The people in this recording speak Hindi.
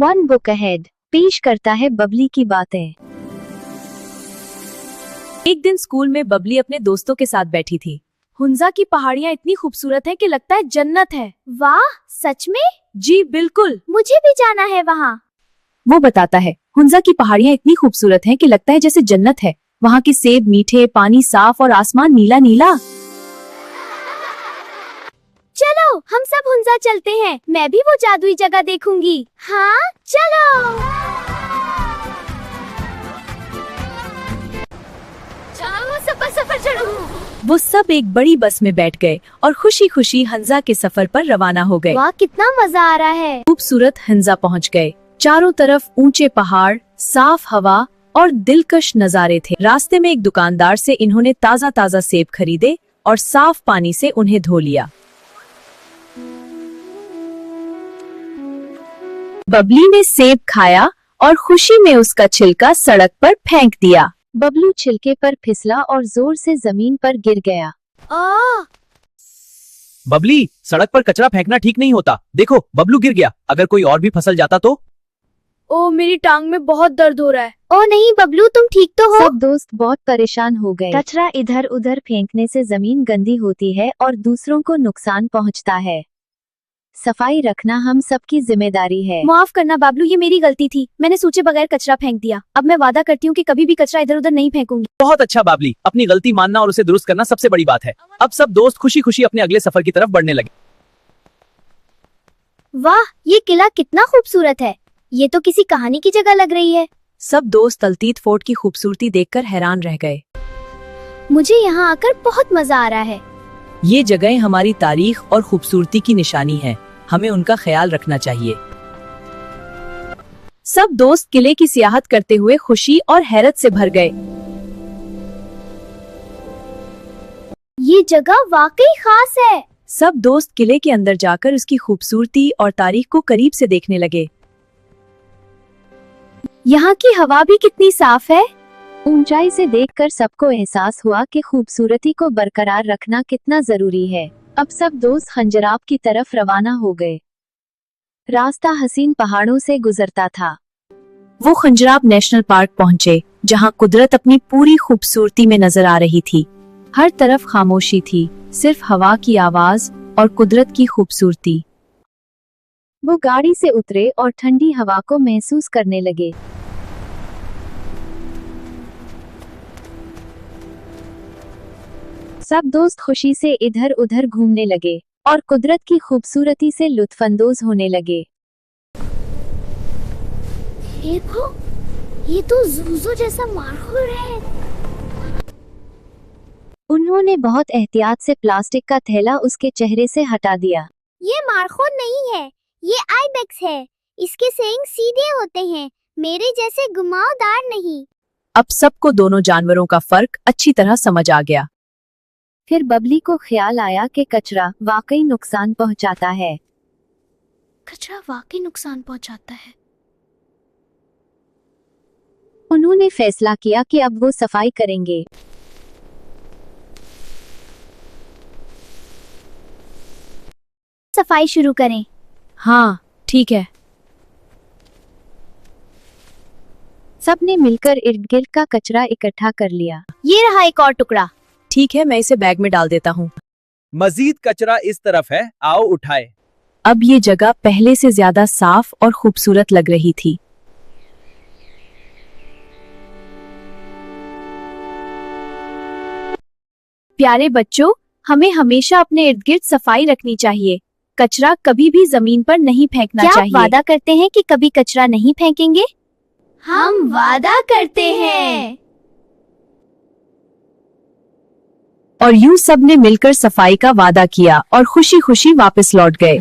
वन बुक अहेड पेश करता है बबली की बातें। एक दिन स्कूल में बबली अपने दोस्तों के साथ बैठी थी। हुंजा की पहाड़ियाँ इतनी खूबसूरत हैं कि लगता है जन्नत है। वाह, सच में? जी बिल्कुल, मुझे भी जाना है वहाँ। वो बताता है, हुंजा की पहाड़ियाँ इतनी खूबसूरत हैं कि लगता है जैसे जन्नत है। वहाँ के सेब मीठे, पानी साफ और आसमान नीला नीला। चलो हम सब हुंजा चलते हैं, मैं भी वो जादुई जगह देखूंगी। हाँ चलो। चलो सफर चढ़ो। वो सब एक बड़ी बस में बैठ गए और खुशी खुशी हंजा के सफर पर रवाना हो गए। वाह, कितना मजा आ रहा है। खूबसूरत हंजा पहुंच गए। चारों तरफ ऊंचे पहाड़, साफ हवा और दिलकश नजारे थे। रास्ते में एक दुकानदार से इन्होंने ताजा ताजा सेब खरीदे और साफ पानी से उन्हें धो लिया। बबली ने सेब खाया और खुशी में उसका छिलका सड़क पर फेंक दिया। बबलू छिलके पर फिसला और जोर से जमीन पर गिर गया। बबली, सड़क पर कचरा फेंकना ठीक नहीं होता। देखो, बबलू गिर गया। अगर कोई और भी फसल जाता तो? ओ, मेरी टांग में बहुत दर्द हो रहा है। ओ नहीं बबलू, तुम ठीक तो हो? सब दोस्त बहुत परेशान हो गए। कचरा इधर उधर फेंकने से जमीन गंदी होती है और दूसरों को नुकसान पहुंचता है। सफाई रखना हम सबकी जिम्मेदारी है। माफ करना बाबलू, ये मेरी गलती थी। मैंने सोचे बगैर कचरा फेंक दिया। अब मैं वादा करती हूँ कि कभी भी कचरा इधर उधर नहीं फेंकूंगी। बहुत अच्छा बाबली, अपनी गलती मानना और उसे दुरुस्त करना सबसे बड़ी बात है। अब सब दोस्त खुशी खुशी अपने अगले सफर की तरफ बढ़ने लगे। वाह, ये किला कितना खूबसूरत है। ये तो किसी कहानी की जगह लग रही है। सब दोस्त तलतीत फोर्ट की खूबसूरती देखकर हैरान रह गए। मुझे यहाँ आकर बहुत मजा आ रहा है। ये जगह हमारी तारीख और खूबसूरती की निशानी है। हमें उनका ख्याल रखना चाहिए। सब दोस्त किले की सियाहत करते हुए खुशी और हैरत से भर गए। ये जगह वाकई खास है। सब दोस्त किले के अंदर जाकर उसकी खूबसूरती और तारीख को करीब से देखने लगे। यहाँ की हवा भी कितनी साफ है। ऊंचाई से देखकर सबको एहसास हुआ कि खूबसूरती को बरकरार रखना कितना जरूरी है। अब सब दोस्त खंजराब की तरफ रवाना हो गए। रास्ता हसीन पहाड़ों से गुजरता था। वो खंजराब नेशनल पार्क पहुंचे, जहां कुदरत अपनी पूरी खूबसूरती में नजर आ रही थी। हर तरफ खामोशी थी, सिर्फ हवा की आवाज और कुदरत की खूबसूरती। वो गाड़ी से उतरे और ठंडी हवा को महसूस करने लगे। सब दोस्त खुशी से इधर उधर घूमने लगे और कुदरत की खूबसूरती से लुत्फानंदोज होने लगे। देखो, ये तो ज़ू जैसा माहौल है। उन्होंने बहुत एहतियात से प्लास्टिक का थैला उसके चेहरे से हटा दिया। ये मार्खोन नहीं है, ये आइबेक्स है। इसके सींग सीधे होते हैं, मेरे जैसे घुमावदार नहीं। अब सबको दोनों जानवरों का फर्क अच्छी तरह समझ आ गया। फिर बबली को ख्याल आया कि कचरा वाकई नुकसान पहुंचाता है। कचरा वाकई नुकसान पहुंचाता है। उन्होंने फैसला किया कि अब वो सफाई करेंगे। सफाई शुरू करें। हाँ ठीक है। सबने मिलकर इर्द गिर्द का कचरा इकट्ठा कर लिया। ये रहा एक और टुकड़ा। ठीक है, मैं इसे बैग में डाल देता हूँ। मजीद कचरा इस तरफ है, आओ उठाए। अब ये जगह पहले से ज्यादा साफ और खूबसूरत लग रही थी। प्यारे बच्चों, हमें हमेशा अपने इर्द गिर्द सफाई रखनी चाहिए। कचरा कभी भी जमीन पर नहीं फेंकना क्या चाहिए। आप वादा करते हैं कि कभी कचरा नहीं फेंकेंगे? हम वादा करते हैं। और यूं सबने मिलकर सफाई का वादा किया और खुशी खुशी वापस लौट गए।